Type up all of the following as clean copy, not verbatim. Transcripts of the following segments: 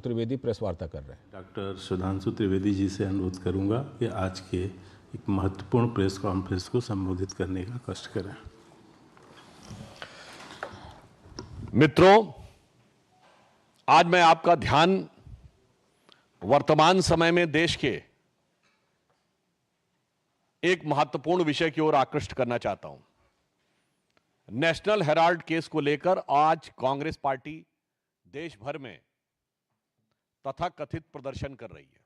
Trivedi press वार्ता कर रहे हैं। डॉक्टर सुधांशु त्रिवेदी जी से अनुरोध करूंगा कि आज के एक महत्वपूर्ण प्रेस कॉन्फ्रेंस को संबोधित करने का कष्ट करें। मित्रों, आज मैं आपका ध्यान वर्तमान समय में देश के एक महत्वपूर्ण विषय की ओर आकृष्ट करना चाहता हूं। नेशनल हेराल्ड केस को लेकर आज कांग्रेस पार्टी देश भर में तथाकथित प्रदर्शन कर रही है।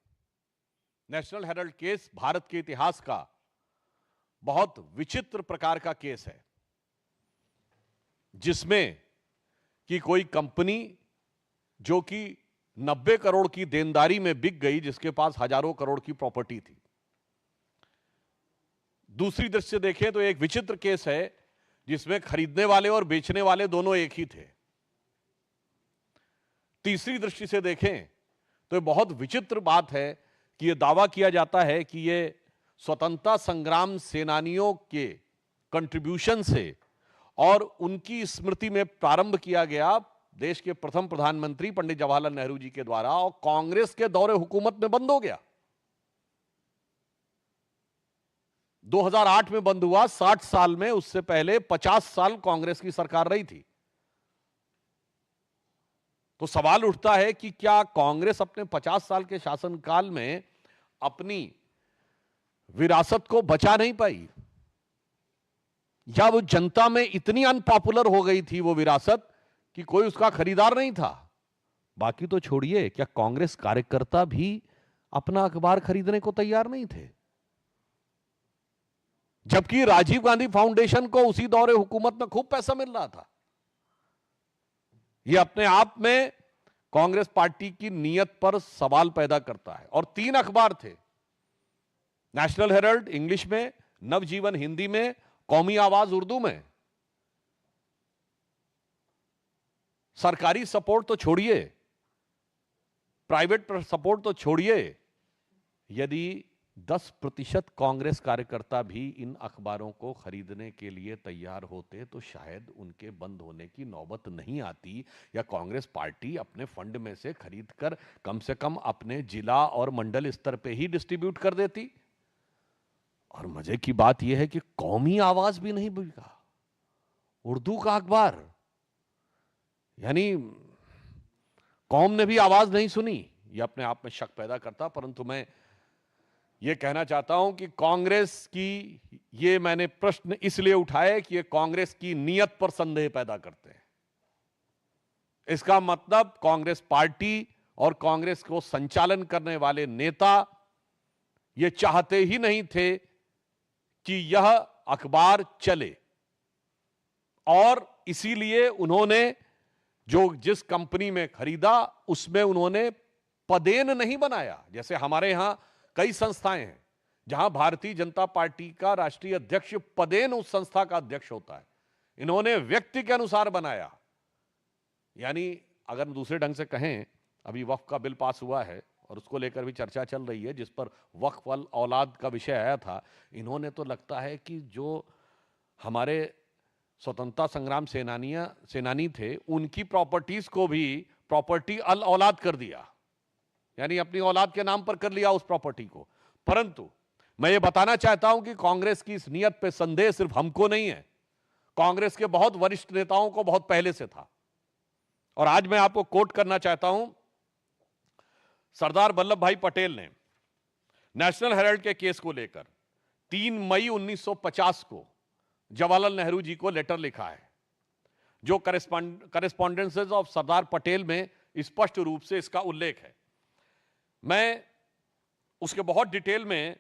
नेशनल हेराल्ड केस भारत के इतिहास का बहुत विचित्र प्रकार का केस है, जिसमें कि कोई कंपनी जो कि 90 करोड़ की देनदारी में बिक गई, जिसके पास हजारों करोड़ की प्रॉपर्टी थी। दूसरी दृष्टि से देखें तो एक विचित्र केस है जिसमें खरीदने वाले और बेचने वाले दोनों एक ही थे। तीसरी दृष्टि से देखें तो ये बहुत विचित्र बात है कि यह दावा किया जाता है कि यह स्वतंत्रता संग्राम सेनानियों के कंट्रीब्यूशन से और उनकी स्मृति में प्रारंभ किया गया देश के प्रथम प्रधानमंत्री पंडित जवाहरलाल नेहरू जी के द्वारा, और कांग्रेस के दौरे हुकूमत में बंद हो गया। 2008 में बंद हुआ। 60 साल में उससे पहले 50 साल कांग्रेस की सरकार रही थी। तो सवाल उठता है कि क्या कांग्रेस अपने 50 साल के शासनकाल में अपनी विरासत को बचा नहीं पाई, या वो जनता में इतनी अनपॉपुलर हो गई थी वो विरासत कि कोई उसका खरीदार नहीं था। बाकी तो छोड़िए, क्या कांग्रेस कार्यकर्ता भी अपना अखबार खरीदने को तैयार नहीं थे, जबकि राजीव गांधी फाउंडेशन को उसी दौरे हुकूमत में खूब पैसा मिल रहा था। यह अपने आप में कांग्रेस पार्टी की नीयत पर सवाल पैदा करता है। और 3 अखबार थे, नेशनल हेराल्ड इंग्लिश में, नवजीवन हिंदी में, कौमी आवाज उर्दू में। सरकारी सपोर्ट तो छोड़िए, प्राइवेट सपोर्ट तो छोड़िए, यदि 10% कांग्रेस कार्यकर्ता भी इन अखबारों को खरीदने के लिए तैयार होते तो शायद उनके बंद होने की नौबत नहीं आती, या कांग्रेस पार्टी अपने फंड में से खरीदकर कम से कम अपने जिला और मंडल स्तर पे ही डिस्ट्रीब्यूट कर देती। और मजे की बात यह है कि कौमी आवाज भी नहीं बिका, उर्दू का अखबार, यानी कौम ने भी आवाज नहीं सुनी। यह अपने आप में शक पैदा करता। परंतु मैं यह कहना चाहता हूं कि कांग्रेस की, ये मैंने प्रश्न इसलिए उठाए कि ये कांग्रेस की नीयत पर संदेह पैदा करते हैं। इसका मतलब कांग्रेस पार्टी और कांग्रेस को संचालन करने वाले नेता ये चाहते ही नहीं थे कि यह अखबार चले, और इसीलिए उन्होंने जिस कंपनी में खरीदा उसमें उन्होंने पदेन नहीं बनाया। जैसे हमारे यहां कई संस्थाएं हैं जहां भारतीय जनता पार्टी का राष्ट्रीय अध्यक्ष पदेन उस संस्था का अध्यक्ष होता है। इन्होंने व्यक्ति के अनुसार बनाया। यानी अगर दूसरे ढंग से कहें, अभी वक्फ का बिल पास हुआ है और उसको लेकर भी चर्चा चल रही है, जिस पर वक्फ वाल औलाद का विषय आया था। इन्होंने तो लगता है कि जो हमारे स्वतंत्रता संग्राम सेनानी थे, उनकी प्रॉपर्टीज को भी प्रॉपर्टी अल औलाद कर दिया, यानी अपनी औलाद के नाम पर कर लिया उस प्रॉपर्टी को। परंतु मैं ये बताना चाहता हूं कि कांग्रेस की इस नियत पे संदेह सिर्फ हमको नहीं है, कांग्रेस के बहुत वरिष्ठ नेताओं को बहुत पहले से था। और आज मैं आपको कोट करना चाहता हूं, सरदार वल्लभ भाई पटेल ने नेशनल हेराल्ड के केस को लेकर 3 मई 1950 को जवाहरलाल नेहरू जी को लेटर लिखा है, जो करेस्पॉन्डेंसेस ऑफ सरदार पटेल में स्पष्ट रूप से इसका उल्लेख है। मैं उसके बहुत डिटेल में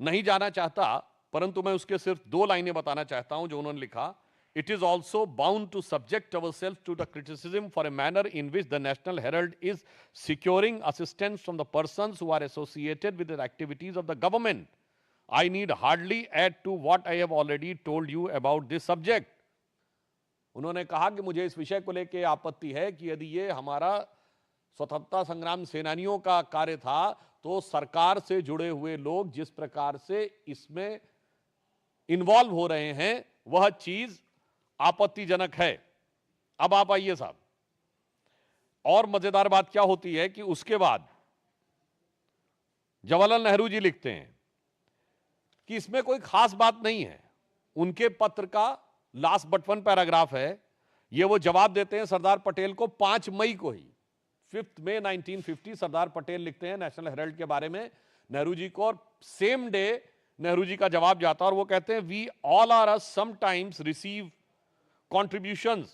नहीं जाना चाहता, परंतु मैं उसके सिर्फ 2 लाइनें बताना चाहता हूं जो उन्होंने लिखा। It is also bound to subject ourselves to the criticism for a manner in which the National Herald is securing assistance from the persons who are associated with the activities of the government. I need hardly add to what I have already told you about this subject. उन्होंने कहा कि मुझे इस विषय को लेकर आपत्ति है कि यदि ये हमारा स्वतंत्रता संग्राम सेनानियों का कार्य था, तो सरकार से जुड़े हुए लोग जिस प्रकार से इसमें इन्वॉल्व हो रहे हैं, वह चीज आपत्तिजनक है। अब आप आइए साहब, और मजेदार बात क्या होती है कि उसके बाद जवाहरलाल नेहरू जी लिखते हैं कि इसमें कोई खास बात नहीं है। उनके पत्र का लास्ट बट वन पैराग्राफ है, ये वो जवाब देते हैं सरदार पटेल को 5 मई को ही, 5 मई 1950 सरदार पटेल लिखते हैं नेशनल हेराल्ड के बारे में नेहरू जी को, और सेम डे नेहरू जी का जवाब जाता है और वो कहते हैं we all are sometimes receive contributions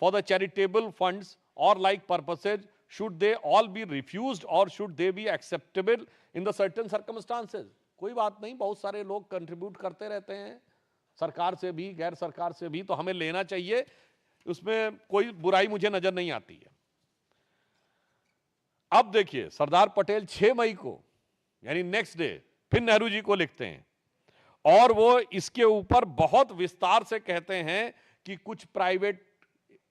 for the charitable funds or like purposes, should they all be refused or should they be acceptable in the certain circumstances? कोई बात नहीं, बहुत सारे लोग कंट्रीब्यूट करते रहते हैं, सरकार से भी गैर सरकार से भी, तो हमें लेना चाहिए, उसमें कोई बुराई मुझे नजर नहीं आती है। अब देखिए सरदार पटेल 6 मई को यानी नेक्स्ट डे फिर नेहरू जी को लिखते हैं और वो इसके ऊपर बहुत विस्तार से कहते हैं कि कुछ प्राइवेट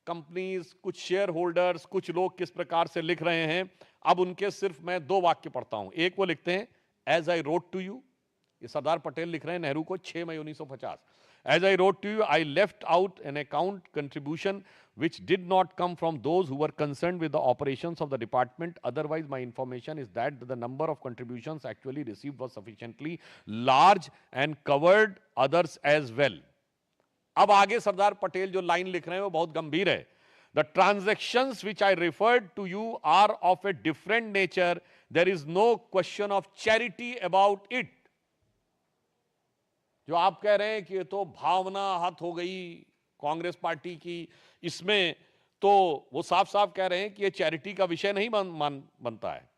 कंपनीज, कुछ शेयर होल्डर्स, कुछ लोग किस प्रकार से लिख रहे हैं। अब उनके सिर्फ मैं 2 वाक्य पढ़ता हूं। एक वो लिखते हैं as I wrote to you, ये सरदार पटेल लिख रहे हैं नेहरू को 6 मई 1950। As I wrote to you I left out an account contribution which did not come from those who were concerned with the operations of the department. Otherwise, my information is that the number of contributions actually received was sufficiently large and covered others as well. अब आगे सरदार पटेल जो line लिख रहे हैं वो बहुत गंभीर है। The transactions which I referred to you are of a different nature. There is no question of charity about it. जो आप कह रहे हैं कि ये तो भावना हत हो गई कांग्रेस पार्टी की, इसमें तो वो साफ साफ कह रहे हैं कि ये चैरिटी का विषय नहीं बनता है।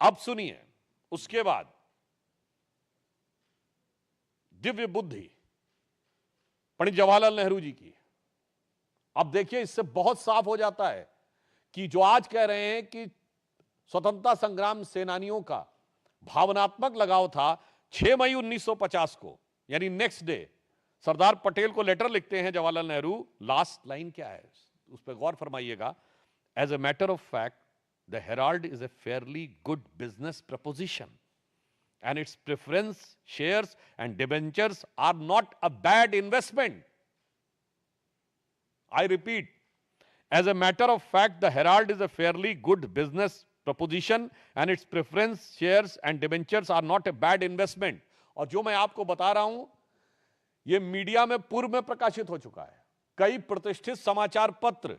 अब सुनिए उसके बाद दिव्य बुद्धि पंडित जवाहरलाल नेहरू जी की। अब देखिए इससे बहुत साफ हो जाता है कि जो आज कह रहे हैं कि स्वतंत्रता संग्राम सेनानियों का भावनात्मक लगाव था, 6 मई 1950 को यानी नेक्स्ट डे सरदार पटेल को लेटर लिखते हैं जवाहरलाल नेहरू। लास्ट लाइन क्या है उस पर गौर फरमाइएगा। As a matter of fact the Herald is a fairly good business proposition and its preference shares and debentures are not a bad investment. I repeat, as a matter of fact, the Herald is a fairly good business proposition and its preference shares and debentures are not a bad investment. और जो मैं आपको बता रहा हूं ये media में पूर्व में प्रकाशित हो चुका है। कई प्रतिष्ठित समाचार पत्र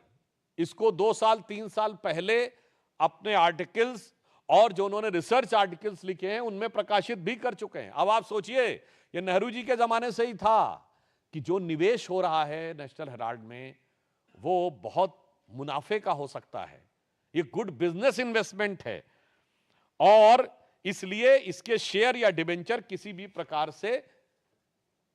इसको 2 साल 3 साल पहले अपने आर्टिकल्स और जो उन्होंने रिसर्च आर्टिकल्स लिखे हैं उनमें प्रकाशित भी कर चुके हैं। अब आप सोचिए ये नेहरू जी के जमाने से ही था कि जो निवेश हो रहा है नेशनल हेराल्ड में वो बहुत मुनाफे का हो सकता है, ये गुड बिजनेस इन्वेस्टमेंट है और इसलिए इसके शेयर या डिबेंचर किसी भी प्रकार से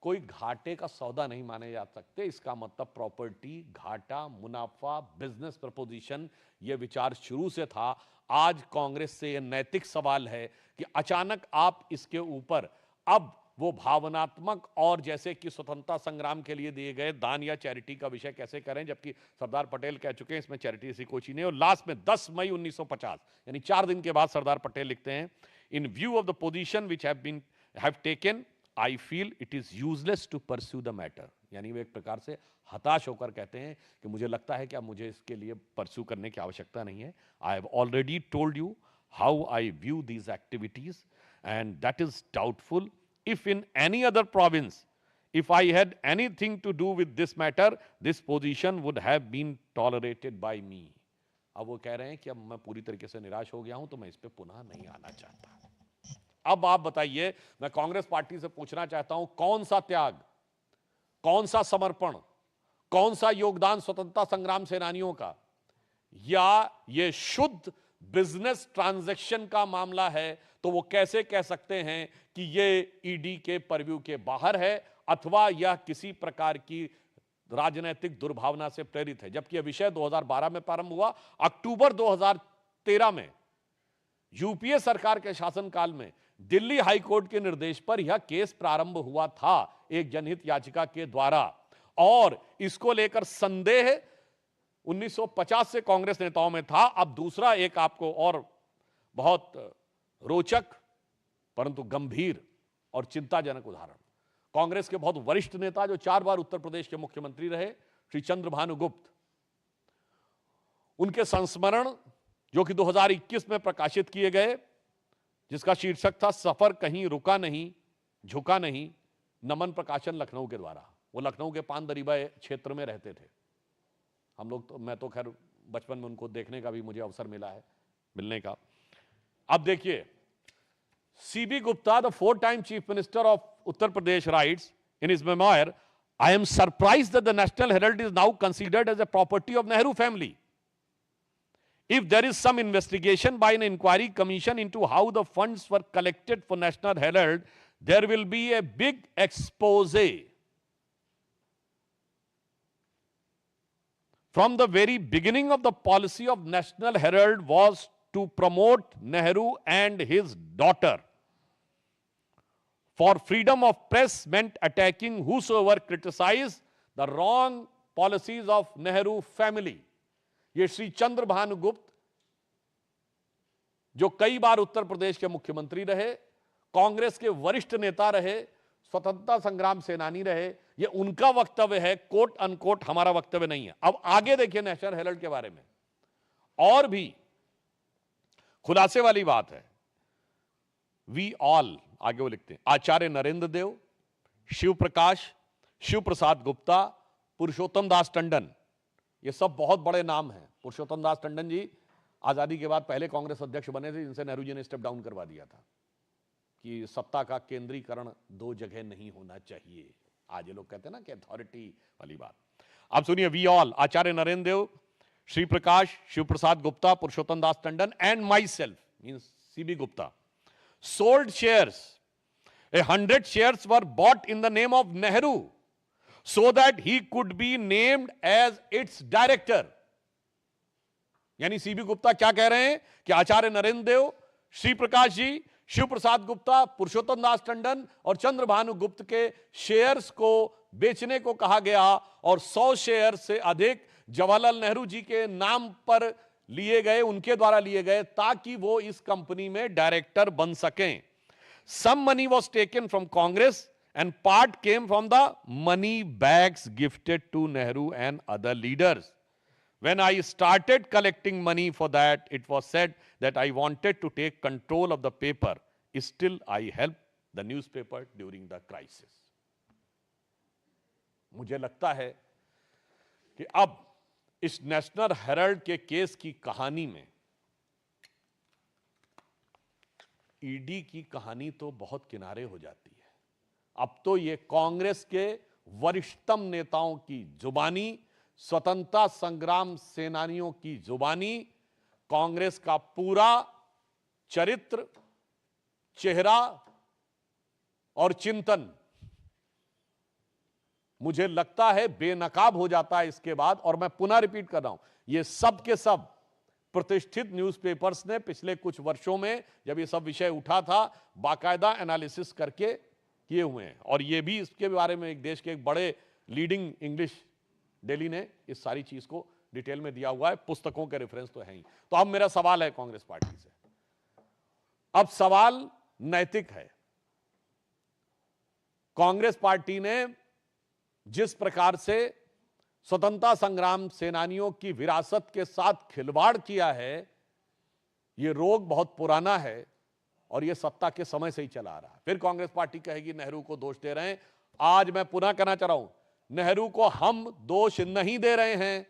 कोई घाटे का सौदा नहीं माने जा सकते। इसका मतलब प्रॉपर्टी, घाटा, मुनाफा, बिजनेस प्रपोजिशन, यह विचार शुरू से था। आज कांग्रेस से यह नैतिक सवाल है कि अचानक आप इसके ऊपर अब वो भावनात्मक और जैसे कि स्वतंत्रता संग्राम के लिए दिए गए दान या चैरिटी का विषय कैसे करें, जबकि सरदार पटेल कह चुके हैं इसमें चैरिटी ऐसी कोई चीज नहीं। और लास्ट में 10 मई 1950 यानी 4 दिन के बाद सरदार पटेल लिखते हैं in view of the position which have taken I feel it is useless to pursue the matter. यानी वे एक प्रकार से हताश होकर कहते हैं कि मुझे लगता है कि अब मुझे इसके लिए परस्यू करने की आवश्यकता नहीं है। I have already told you how eye view these activities and that is doubtful if in any other province if I had anything to do with this matter this position would have been tolerated by me। अब वो कह रहे हैं कि अब मैं पूरी तरीके से निराश हो गया हूं तो मैं इस पे पुनः नहीं आना चाहता। अब आप बताइए, मैं कांग्रेस पार्टी से पूछना चाहता हूं कौन सा त्याग, कौन सा समर्पण, कौन सा योगदान स्वतंत्रता संग्राम सेनानियों का, या ये शुद्ध बिजनेस ट्रांजैक्शन का मामला है तो वो कैसे कह सकते हैं कि ये ईडी के परव्यू के बाहर है अथवा यह किसी प्रकार की राजनीतिक दुर्भावना से प्रेरित है। जबकि यह विषय 2012 में प्रारंभ हुआ, अक्टूबर 2013 में यूपीए सरकार के शासनकाल में दिल्ली हाईकोर्ट के निर्देश पर यह केस प्रारंभ हुआ था एक जनहित याचिका के द्वारा, और इसको लेकर संदेह 1950 से कांग्रेस नेताओं में था। अब दूसरा एक आपको और बहुत रोचक परंतु गंभीर और चिंताजनक उदाहरण, कांग्रेस के बहुत वरिष्ठ नेता जो 4 बार उत्तर प्रदेश के मुख्यमंत्री रहे, श्री चंद्रभानु गुप्त, उनके संस्मरण जो कि 2021 में प्रकाशित किए गए, जिसका शीर्षक था सफर कहीं रुका नहीं, झुका नहीं, नमन प्रकाशन लखनऊ के द्वारा। वो लखनऊ के पान दरीबा क्षेत्र में रहते थे। हम लोग तो, मैं तो खैर बचपन में उनको देखने का भी मुझे अवसर मिला है, मिलने का। अब देखिए, CB Gupta, the 4-time chief minister of Uttar Pradesh, rights in his memoir, I am surprised that the National Herald is now considered as a property of Nehru family. If there is some investigation by an inquiry commission into how the funds were collected for National Herald, there will be a big expose. From the very beginning of the policy of National Herald was to promote Nehru and his daughter. For freedom of press meant attacking whosoever criticized the wrong policies of Nehru family. ये श्री चंद्र भानु गुप्त, जो कई बार उत्तर प्रदेश के मुख्यमंत्री रहे, कांग्रेस के वरिष्ठ नेता रहे, स्वतंत्रता संग्राम सेनानी रहे, ये उनका वक्तव्य है, कोट अनकोट, हमारा वक्तव्य नहीं है। अब आगे देखिए नेशनल हेराल्ड के बारे में और भी खुलासे वाली बात है। वी ऑल, आगे वो लिखते हैं, आचार्य नरेंद्र देव, शिव प्रकाश, शिव प्रसाद गुप्ता, पुरुषोत्तम दास टंडन, ये सब बहुत बड़े नाम हैं। पुरुषोत्तम दास टंडन जी आजादी के बाद पहले कांग्रेस अध्यक्ष बने थे, जिनसे नेहरू जी ने स्टेप डाउन करवा दिया था कि सत्ता का केंद्रीकरण दो जगह नहीं होना चाहिए। आज ये लोग कहते हैं ना कि अथॉरिटी वाली बात। अब सुनिए, we all, Acharya Narendra Dev, Shri Prakash, Shiv Prasad Gupta, Purushottam Das Tandon and myself means CB Gupta sold shares. 100 shares were bought in the name of Nehru so that he could be named as its director. यानी सीबी गुप्ता क्या कह रहे हैं कि आचार्य नरेंद्र देव, श्री प्रकाश जी, शिव प्रसाद गुप्ता, पुरुषोत्तम दास टंडन और चंद्र भानु गुप्त के शेयर्स को बेचने को कहा गया और 100 शेयर से अधिक जवाहरलाल नेहरू जी के नाम पर लिए गए, उनके द्वारा लिए गए, ताकि वो इस कंपनी में डायरेक्टर बन सकें। Some money was taken from Congress and part came from the money bags gifted to Nehru and other leaders. When I started collecting money for that, it was said that I wanted to take control of the paper. Still, I helped the newspaper during the crisis. मुझे लगता है कि अब इस national Herald के case की कहानी में ईडी की कहानी तो बहुत किनारे हो जाती है। अब तो ये कांग्रेस के वरिष्ठतम नेताओं की जुबानी, स्वतंत्रता संग्राम सेनानियों की जुबानी, कांग्रेस का पूरा चरित्र, चेहरा और चिंतन मुझे लगता है बेनकाब हो जाता है इसके बाद। और मैं पुनः रिपीट कर रहा हूं, ये सब के सब प्रतिष्ठित न्यूज़पेपर्स ने पिछले कुछ वर्षों में जब ये सब विषय उठा था, बाकायदा एनालिसिस करके किए हुए हैं। और ये भी इसके बारे में एक देश के एक बड़े लीडिंग इंग्लिश डेली ने इस सारी चीज को डिटेल में दिया हुआ है, पुस्तकों के रेफरेंस तो है ही। तो अब मेरा सवाल है कांग्रेस पार्टी से, अब सवाल नैतिक है। कांग्रेस पार्टी ने जिस प्रकार से स्वतंत्रता संग्राम सेनानियों की विरासत के साथ खिलवाड़ किया है, यह रोग बहुत पुराना है और यह सत्ता के समय से ही चला आ रहा है। फिर कांग्रेस पार्टी कहेगी नेहरू को दोष दे रहे हैं। आज मैं पुनः कहना चाह रहा हूं, नेहरू को हम दोष नहीं दे रहे हैं।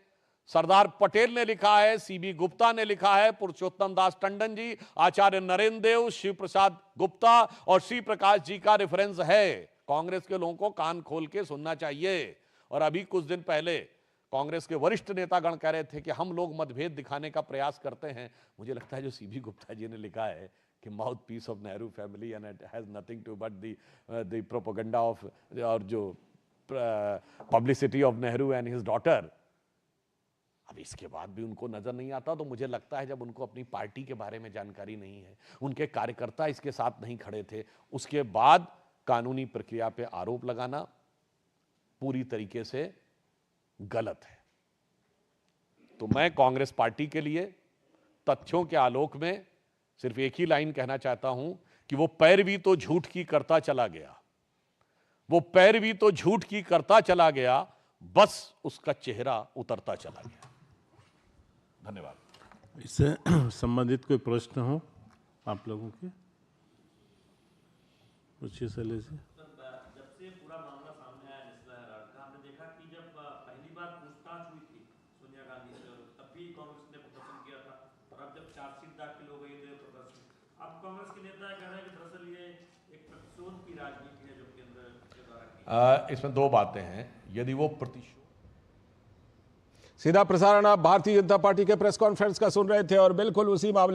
सरदार पटेल ने लिखा है, सीबी गुप्ता ने लिखा है, पुरुषोत्तम दास टंडन जी, आचार्य नरेंद्र देव, शिव प्रसाद गुप्ता और श्री प्रकाश जी का रेफरेंस है। कांग्रेस के लोगों को कान खोल के सुनना चाहिए। और अभी कुछ दिन पहले कांग्रेस के वरिष्ठ नेतागण कह रहे थे कि हम लोग मतभेद दिखाने का प्रयास करते हैं। मुझे लगता है जो सीबी गुप्ता जी ने लिखा है कि mouthpiece of Nehru family and it has nothing to but the propaganda of और जो publicity of Nehru and his daughter, अब इसके बाद भी उनको नजर नहीं आता। तो मुझे लगता है जब उनको अपनी पार्टी के बारे में जानकारी नहीं है, उनके कार्यकर्ता इसके साथ नहीं खड़े थे, उसके बाद कानूनी प्रक्रिया पे आरोप लगाना पूरी तरीके से गलत है। तो मैं कांग्रेस पार्टी के लिए तथ्यों के आलोक में सिर्फ एक ही लाइन कहना चाहता हूं कि वो पैरवी तो झूठ की करता चला गया, वो पैरवी तो झूठ की करता चला गया, बस उसका चेहरा उतरता चला गया। धन्यवाद। इससे संबंधित कोई प्रश्न हो आप लोगों के, पूछिए शैलेश जी। जब से पूरा मामला सामने आया नेशनल हेराल्ड का, हमने देखा कि जब पहली बार पूछताछ हुई थी सोनिया गांधी से, तब भी कांग्रेस ने प्रदर्शन किया था, और अब जब चार्जशीट दाखिल हो गई तो ये प्रदर्शन। अब कांग्रेस के नेता कह रहे हैं कि दरअसल ये एक प्रतिशोध की राजनीति है जो केंद्र के द्वारा की। इसमें दो बातें हैं। यदि वो प्रतिशोध, सीधा प्रसारण आप भारतीय जनता पार्टी के प्रेस कॉन्फ्रेंस का सुन रहे थे और बिल्कुल उसी मामले